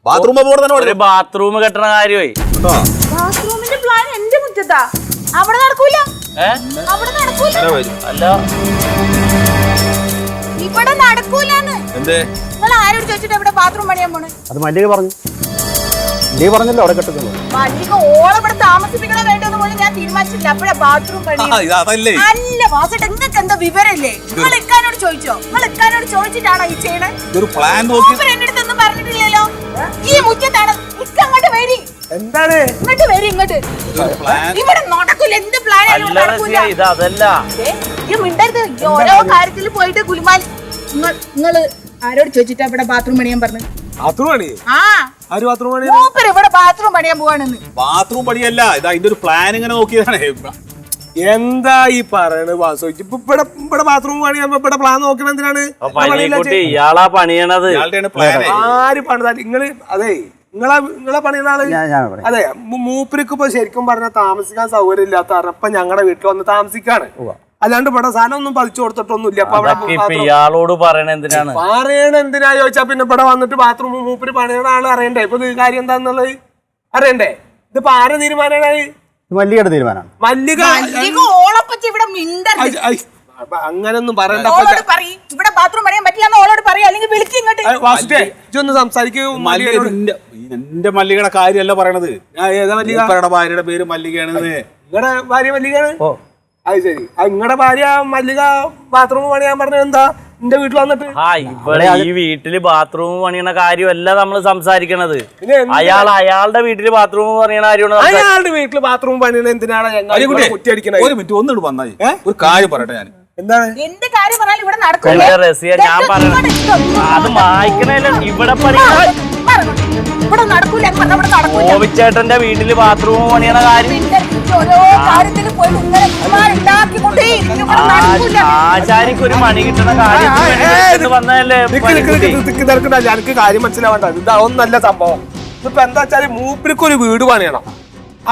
Bathroom കെട്ടണ കാര്യമായി. ബാത്റൂമിന്റെ plan എന്റെ മുറ്റത്താ. അവിടെ നടക്കൂല. അവിടെ നടക്കൂല. അല്ല ഇവിടെ നടക്കൂലെന്ന്. നിങ്ങൾ ആരോട് ചോദിച്ചിട്ട് ഇവിടെ ബാത്റൂം പണിയാൻ പോണേ? അത് മല്ലിക പറഞ്ഞു. നീ പറഞ്ഞല്ലോ അവിടെ കെട്ടുന്നു. മല്ലിക ഓളെ ഇവിടെ താമസിപ്പിക്കണോ വേണ്ടെന്ന് പോലും ഞാൻ തീരുമാനിച്ചില്ല. അപ്പഴാ ബാത്റൂം പണി. അല്ല വാസട്ട് നിങ്ങൾക്ക് എന്താ വിവരല്ലേ? നിങ്ങൾ ഇക്കാനോട് ചോദിച്ചോ? നിങ്ങൾ ഇക്കാനോട് ചോദിച്ചിട്ടാണോ ഈ ചെയ്യണേ? എന്റെ അടുത്തൊന്നും പറഞ്ഞിട്ടില്ലല്ലോ. ഈ മുറ്റത്താണ്. ഇക്ക അങ്ങോട്ട് വരി. എന്താണ് ഇങ്ങോട്ട് വരി. ഇങ്ങോട്ട് ഇവിടെ നടക്കൂല. എന്ത് പ്ലാനാണ് നടക്കൂല. അതല്ല ഈ മിണ്ടരുത്. ഓരോ കാര്യത്തിൽ പോയിട്ട് ഗുലുമാൽ. നിങ്ങള് ആരോട് ചോദിച്ചിട്ടാ ഇവിടെ ബാത്റൂം പണിയാൻ പറഞ്ഞു? ഇവിടെ ബാത്റൂം പണിയാൻ പോവാണെന്ന്. ബാത്റൂം പണിയല്ല, ഇത് അതിന്റെ ഒരു പ്ലാൻ ഇങ്ങനെ നോക്കിയതാണ്. എന്താ ഈ പറയണത് വാസു? ഇവിടെ ബാത്റൂം പണിയാൻ ഇവിടെ പ്ലാൻ നോക്കണ എന്തിനാണ്? ഇയാളാ പണിയണത്. ആര് പണിതാ? നിങ്ങള് അതെ നിങ്ങളെ പണിയുന്ന ആള്. അതെ, മൂപ്പർക്ക് ഇപ്പൊ ശരിക്കും പറഞ്ഞാൽ താമസിക്കാൻ സൗകര്യം ഇല്ലാത്ത കാരണം ഇപ്പൊ ഞങ്ങളുടെ വീട്ടിൽ വന്ന് താമസിക്കാണ്. അല്ലാണ്ട് ഇവിടെ സാധനം ഒന്നും പതിച്ചു കൊടുത്തിട്ടൊന്നുമില്ല. ഇയാളോട് പറയണ എന്തിനാ ചോദിച്ചാ പിന്നെ ഇവിടെ വന്നിട്ട് ബാത്റൂം മൂപ്പര് പണിയുന്ന ആള് അറിയണ്ടേ? ഇപ്പൊ ഇത് കാര്യം എന്താന്നുള്ളത് അറിയണ്ടേ? ഇതിപ്പോ ആരെ തീരുമാനമാണ്? മല്ലികയുടെ തീരുമാനമാണ്. മല്ലിക അങ്ങനൊന്നും പറയണ്ട. ഇവിടെ ബാത്റൂം പണിയാൻ പറ്റില്ല. ഓളോട് പറയാ, അല്ലെങ്കിൽ വിളിക്ക് ഇങ്ങോട്ട്. ഇതൊന്ന് സംസാരിക്കൂ. എന്റെ മല്ലികയുടെ കാര്യമല്ല പറയണത്. ഏതാ മല്ലികയുടെ ഭാര്യയുടെ പേര് മല്ലികയാണ്. നിങ്ങളുടെ ഭാര്യ മല്ലികയാണ്. അത് ശരി. നിങ്ങളുടെ ഭാര്യ മല്ലിക ബാത്റൂം പണിയാൻ പറഞ്ഞത് എന്താ? എന്റെ വീട്ടിൽ വന്നിട്ട് ഈ വീട്ടില് ബാത്റൂം പണിയണ കാര്യമല്ല നമ്മള് സംസാരിക്കണത്. അയാളുടെ വീട്ടില് ബാത്റൂം പണിയണ കാര്യമാണ്. അയാളുടെ വീട്ടില് ബാത്റൂം പണിയണ എന്തിനാണ് കുറ്റി അടിക്കണത്? ഒരു മിനിറ്റ് ഒന്നിട്ട് വന്നായി ഒരു കാര്യം പറയട്ടെ. ഞാൻ എന്താണ് എന്ത് കാര്യം പറഞ്ഞാലും ഇവിടെ നടക്കും. ഞാൻ പറയണത് അത് മായ്ക്കണല്ലോ. ഇവിടെ ഓവിച്ചേട്ടന്റെ വീട്ടില് ബാത്റൂം പണിയണ കാര്യം ആചാരിക്ക് ഒരു മണി കിട്ടണ കാര്യം വന്നതല്ലേ. എനിക്ക് കാര്യം മനസ്സിലാവണ്ട. ഇതൊന്നല്ല സംഭവം. ഇപ്പൊ എന്താ വെച്ചാല് മൂപ്പർക്ക് ഒരു വീട് പണിയണം.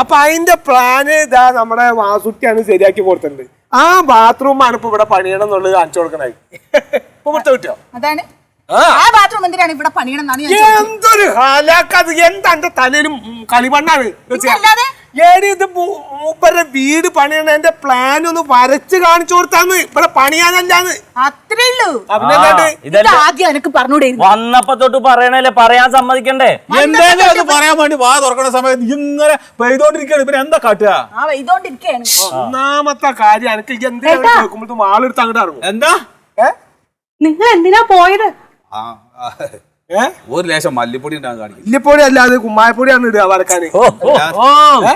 അപ്പൊ അതിന്റെ പ്ലാന് ഇതാ നമ്മുടെ വാസുട്ടിയാണ് ശരിയാക്കി കൊടുത്തിട്ടുണ്ട്. ആ ബാത്റൂമാണ് ഇപ്പൊ ഇവിടെ പണിയണം എന്നുള്ളത് കാണിച്ചു കൊടുക്കണേ. ഇപ്പൊ കൊടുത്ത കിട്ടിയോ? അതാണ് ഇവിടെ പണിയണം. എന്തൊരു ഹാലാക്കത്! എന്താ എന്റെ തലയിലും കളിമണ്ണാണ്. ഇത് മൂപ്പരുടെ വീട് പണിയണ എന്റെ പ്ലാൻ ഒന്ന് വരച്ച് കാണിച്ചു കൊടുത്താന്ന്. ഇവിടെ പണിയാനല്ലാന്ന്. അത്രേ ഉള്ളൂ. ആദ്യം എനിക്ക് പറഞ്ഞൂടെ? വന്നപ്പോ തൊട്ട് പറയണല്ലേ, പറയാൻ സമ്മതിക്കണ്ടേ? എന്തായാലും അത് പറയാൻ വേണ്ടി വാ തുറക്കണ സമയത്ത് ഇങ്ങനെ പെയ്തോണ്ടിരിക്കുകയാണ്. പിന്നെ എന്താ കാട്ടുക? ഒന്നാമത്തെ കാര്യം എനിക്ക് എന്തിനാ കേൾക്കുമ്പോഴത്തും ആളെടുത്ത് അങ്ങോട്ട് ഇറങ്ങും. എന്താ നിങ്ങൾ എന്തിനാ പോയത്? ഒരു ലേശം മല്ലിപ്പൊടി മല്ലിപ്പൊടി അല്ലാതെ കുമ്മായപ്പൊടിയാണ് ഇടുക വരക്കാന്.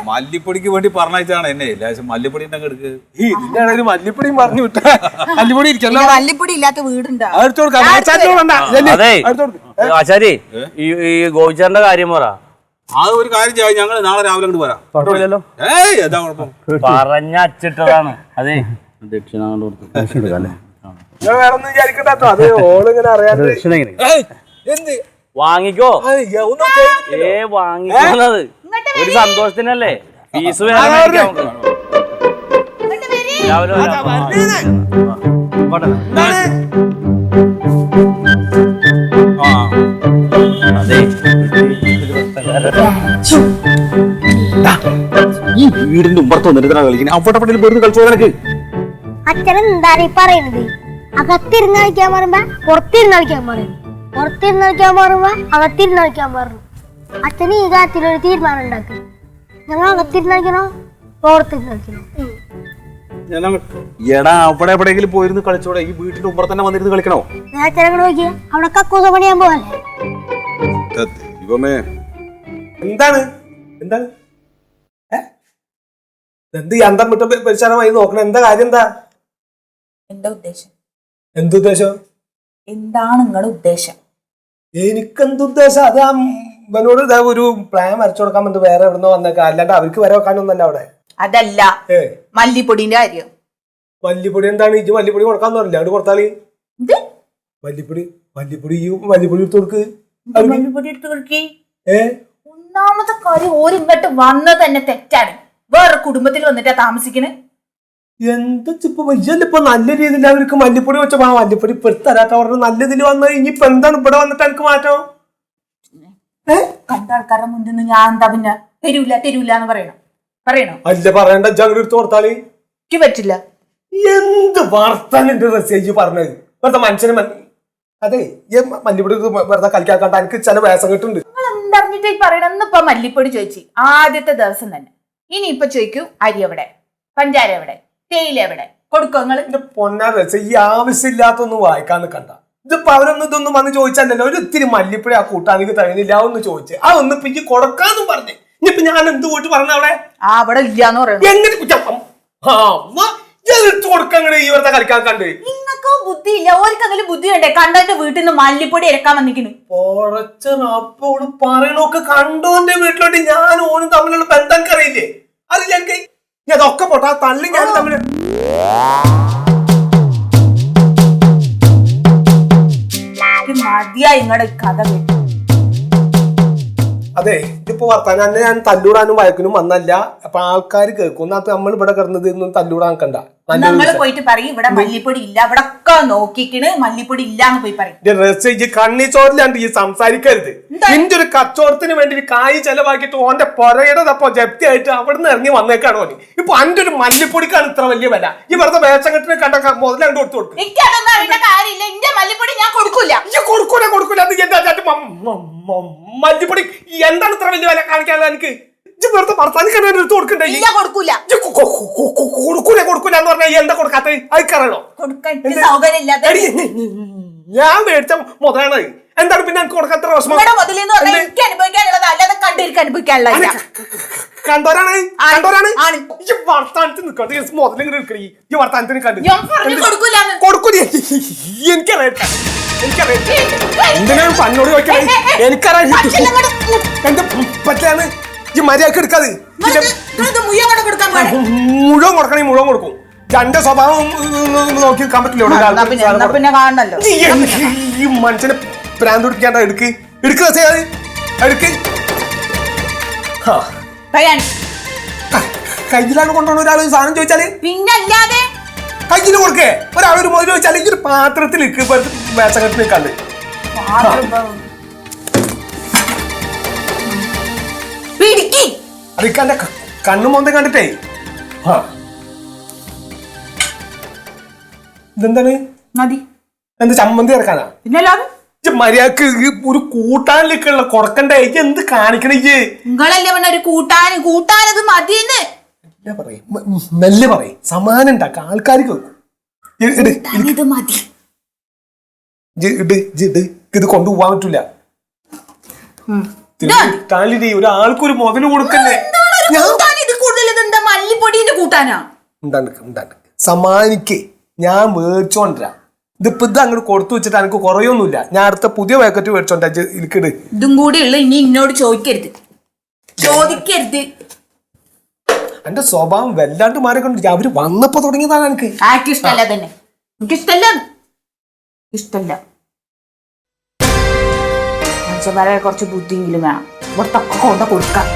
മല്ലിപ്പൊടിക്ക് വേണ്ടി പറഞ്ഞാണ് എന്നെ. ലേശം മല്ലിപ്പൊടി ഇതിന്റെ മല്ലിപ്പൊടിയും പറഞ്ഞു വിട്ട. മല്ലിപ്പൊടി മല്ലിപ്പൊടി ഇല്ലാത്ത വീടുണ്ടോ? ആചാരി ഈ ഗോവിച്ചേട്ടന്റെ കാര്യം പറ. അത് ഒരു കാര്യം ചെയ്യാം, ഞങ്ങൾ നാളെ രാവിലെ അങ്ങോട്ട് വരാം. ഏതാ കുഴപ്പം? പറഞ്ഞ അച്ചിട്ടതാണ്. അതെ ദക്ഷിണ വേറൊന്നും വിചാരിക്കട്ടോ. അത് ഓളിങ്ങനെ അറിയാതെ വാങ്ങിക്കോ. വാങ്ങിക്കുന്നത് ഒരു സന്തോഷത്തിനല്ലേ. ഫീസ് രാവിലെ അതെ ഈ വീടിന്റെ ഉമ്പർത്ത് വന്നിട്ട് കളിക്കുന്നത്. അവിടെ പട്ടിയിൽ വെറുതെ കളിച്ചോ നിനക്ക്? അച്ഛനെന്താ പറയുന്നത്? അകത്തിരുന്ന് കളിക്കാൻ പറയുമ്പോ പുറത്തിരുന്ന് കളിക്കാൻ പറയും, പുറത്തിരുന്ന് കളിക്കാൻ പറയുമ്പോ അകത്തിരുന്ന് കളിക്കാൻ പറഞ്ഞു. അച്ഛന് ഈ കാര്യത്തിലൊരു തീരുമാനം ഉണ്ടാക്കി. ഞങ്ങൾ അകത്തിരുന്ന് കളിക്കണോ പുറത്തിരുന്ന് കളിക്കണോ? എടാ അവിടെ എവിടെയെങ്കിലും പോയിരുന്ന് കളിച്ചോടെ. ഈ വീട്ടിന്റെ ഉമ്പർ തന്നെ വന്നിരുന്ന് കളിക്കണോ? അച്ഛനങ്ങോട്ട് നോക്കിയാ അവിടെ കക്കൂസ പണിയാൻ പോവല്ലേ? എന്താണ് എന്താണ് എന്ത് അന്തം വിട്ട പരിശാലമായി നോക്കണം? എന്താ കാര്യം? എന്താ എന്താ ഉദ്ദേശം? എന്തുദ്ദേശം? എന്താണ് നിങ്ങളുടെ ഉദ്ദേശം? എനിക്കെന്തുദ്ദേശം? അത് അവനോട് ഒരു പ്ലാൻ വരച്ചു കൊടുക്കാൻ വേണ്ടി വേറെ എവിടുന്നോ വന്നേക്കാം. അല്ലാണ്ട് അവർക്ക് വരെ വെക്കാനൊന്നല്ല അവിടെ. അതല്ല മല്ലിപ്പൊടിന്റെ കാര്യം. മല്ലിപ്പൊടി എന്താണ്? ഇജ്ജ് മല്ലിപ്പൊടി കൊടുക്കാന്ന് പറഞ്ഞില്ല, അവിടെ കൊടുത്താല് മല്ലിപ്പൊടി എടുത്ത് കൊടുക്ക്. ഒന്നാമത്തെ കാര്യം ഓരിങ്ങോട്ട് വന്നത് തന്നെ തെറ്റാണ്. വേറെ കുടുംബത്തിൽ വന്നിട്ടാ താമസിക്കണേ. എന്താ ഇപ്പൊ വലിയപ്പോ നല്ല രീതിയിൽ അവർക്ക് മല്ലിപ്പൊടി വെച്ചപ്പോ മല്ലിപ്പൊടി ഇപ്പൊ തരാത്ത പറഞ്ഞ നല്ല ഇതിൽ വന്നത്. ഇനിയിപ്പൊ എന്താണ് ഇവിടെ വന്നിട്ട് എനിക്ക് മാറ്റം? കണ്ട ആൾക്കാരുടെ മുന്നിൽ നിന്ന് ഞാൻ എന്താ പിന്നെ തരൂല എന്ന് പറയണോ അല്ല പറയണ്ട ജാഗ്രത എടുത്ത് കൊടുത്താല് എനിക്ക് പറ്റില്ല. എന്ത് വർത്താനുണ്ട് മെസ്സേജ് പറഞ്ഞത് വെറുതെ മനുഷ്യന് അതെ ഈ മല്ലിപ്പൊടി വെറുതെ കളിക്കാക്കണ്ട എനിക്ക് ചില വേഷം കിട്ടുന്നുണ്ട്. നിങ്ങൾ എന്തറിഞ്ഞിട്ട് ഈ പറയണം? ഇന്നിപ്പോ മല്ലിപ്പൊടി ചോദിച്ചു ആദ്യത്തെ ദിവസം തന്നെ. ഇനി ഇപ്പൊ ചോദിക്കൂ അരി എവിടെ, പഞ്ചാര എവിടെ, തേയില എവിടെ, കൊടുക്കോ നിങ്ങൾ? എന്റെ പൊന്നാര ഈ ആവശ്യമില്ലാത്തൊന്നും വായിക്കാൻ നിൽക്കണ്ട. ഇതിപ്പോ അവരൊന്നും ഇതൊന്നും വന്ന് ചോദിച്ചാലല്ലോ ഒരു ഇത്തിരി മല്ലിപ്പൊടി ആ കൂട്ടാനിക്ക് തകണില്ല ഒന്ന് ചോദിച്ചേ ആ ഒന്ന് പിഞ്ച് കൊടുക്കാന്നും പറഞ്ഞു. ഇനിയിപ്പൊ ഞാൻ എന്ത് പോയിട്ട് പറഞ്ഞ അവിടെ അവിടെ ഇല്ലാന്ന് പറയുന്നത് എങ്ങനെ കൊടുക്കങ്ങട് ഈ വെറുതെ കളിക്കാൻ കണ്ട് നിങ്ങൾക്ക് ബുദ്ധി ഇല്ല. ഓർക്കെങ്കിലും ബുദ്ധി വേണ്ടേ? കണ്ടവന്റെ വീട്ടിൽ നിന്ന് മല്ലിപ്പൊടി ഇറക്കാൻ വന്നിരിക്കുന്നു. അപ്പോള് പറയണൊക്കെ കണ്ടോന്റെ വീട്ടിലോട്ട് ഞാൻ ഓനും തമ്മിലുള്ള ബന്ധം എനിക്കറിയില്ലേ? അറിയില്ല എനിക്ക്. ഞാൻ അതൊക്കെ പോട്ടെ ആ തള്ളി ഞാൻ തമ്മില് മതിയാ ഇങ്ങടെ കഥ കേട്ടു. അതെ ഇതിപ്പോ വർത്താനം തന്നെ ഞാൻ തല്ലൂടാനും വഴക്കിനും വന്നല്ല. അപ്പൊ ആൾക്കാർ കേൾക്കും നമ്മൾ ഇവിടെ കിടന്നത് ഒന്നും തല്ലൂടാൻ കണ്ട. നമ്മള് പോയിട്ട് പറയും ഇവിടെ മല്ലിപ്പൊടി ഇല്ല, ഇവിടെ ഒക്കെ നോക്കിക്കണ് മല്ലിപ്പൊടി ഇല്ലാന്ന് പോയി പറയും. കണ്ണി ചോറിലാണ്ട് ഈ സംസാരിക്കരുത്. നിന്റെ ഒരു കച്ചവടത്തിന് വേണ്ടി കായ് ചെലവാക്കിയിട്ട് ഓന്റെ പുറയുടെ തപ്പോ ജപ്തിയായിട്ട് അവിടുന്ന് ഇറങ്ങി വന്നേക്കാണോ നീ? ഇപ്പൊ അന്റെ ഒരു മല്ലിപ്പൊടിക്കാണ് ഇത്ര വലിയ വില. ഈ വെറുതെ വേഷക്കെട്ടിന് കണ്ട മുതലാണ്ട് കൊടുത്തു കൊടുക്കും. എനിക്കതൊന്നും അറിയേണ്ട കാര്യമില്ല. എന്റെ മല്ലിപ്പൊടി ഞാൻ കൊടുക്കൂല. കൊടുക്കൂല അത് എന്താ മല്ലിപ്പൊടി എന്താണ് ഇത്ര വലിയ വില കാണിക്കാതെ എനിക്ക്? വെറുതെ വർത്താനിക്കാൻ എടുത്ത് കൊടുക്കണ്ടേ? കൊടുക്കൂല കൊടുക്കൂല എന്ന് പറഞ്ഞാൽ എന്താ കൊടുക്കാത്ത അയക്കറോ? ഞാൻ മേടിച്ച മുതലാണ്. എന്താണ് പിന്നെ എനിക്ക് കൊടുക്കാത്ത കണ്ടോരാണ് വർത്താനത്തിന് നിൽക്കട്ടെ. മുതലിങ്ങനെ എടുക്കണേ ഈ വർത്താനത്തിന് കണ്ടു കൊടുക്കൂല. എന്തിനാണ് പന്നോട് ചോദിക്കണേ? എനിക്കറിയാം എന്റെ പറ്റാണ് ഈ മര്യാദക്ക് എടുക്കാതെ. മുഴുവൻ കൊടുക്കണേ മുഴുവൻ കൊടുക്കും. എന്റെ സ്വഭാവം നോക്കി നിൽക്കാൻ പറ്റില്ല. ഈ മനുഷ്യനെ പ്രാന്ത് പിടിക്കാണ്ട എടുക്ക് കയ്യിലാണ് കൊണ്ടുപോകുന്ന ഒരാൾ സാധനം ചോദിച്ചാല് പിന്നല്ലാതെ കയ്യിൽ കൊടുക്കേ. ഒരാളൊരു മുതൽ ചോദിച്ചാൽ ഈ ഒരു പാത്രത്തിൽ വേഷകെട്ട് നിൽക്കാണ്ട് അതൊക്കെ കണ്ണും മോന്തം കണ്ടിട്ടേ. ഇതെന്താണ്? എന്ത് ചമ്മന്തി ഇറക്കാനാ? മര്യാദക്ക് ഒരു കൂട്ടാനിലേക്കുള്ള കൊടുക്കണ്ടേ? എന്ത് കാണിക്കണേ? നിങ്ങളല്ലേ പറഞ്ഞ ഒരു കൂട്ടാനത് മതിയെന്ന് മെല്ലെ പറയും. സമാനം ഉണ്ടാക്ക ആൾക്കാർക്ക് ഇത് കൊണ്ടുപോകാൻ പറ്റൂല. ഒരാൾക്കൊരു മുതല് കൊടുക്കണ്ടേ? മല്ലിപ്പൊടിന്റെ കൂട്ടാനാ സമാനിക്കേ. ഞാൻ മേടിച്ചോണ്ടിരാ. ഇതിപ്പോ ഇത് അങ്ങോട്ട് കൊടുത്തു വെച്ചിട്ട് എനിക്ക് കുറയൊന്നുമില്ല. ഞാൻ അടുത്ത പുതിയ പാക്കറ്റ് മേടിച്ചോണ്ടാ. ഇരിക്കട് ഇതും കൂടി ഉള്ള ഇനി എന്നോട് ചോദിക്കരുത്. എന്റെ സ്വഭാവം വല്ലാണ്ട് മാറിക്കൊണ്ട് അവര് വന്നപ്പോ തുടങ്ങിയതാണ്. എനിക്ക് ഇഷ്ടല്ല തന്നെ. ഇഷ്ടല്ല. മനുഷ്യന്മാരെ കുറച്ച് ബുദ്ധിയെങ്കിലും വേണം. ഇവിടത്തൊക്കെ കൊണ്ട് കൊടുക്കാം.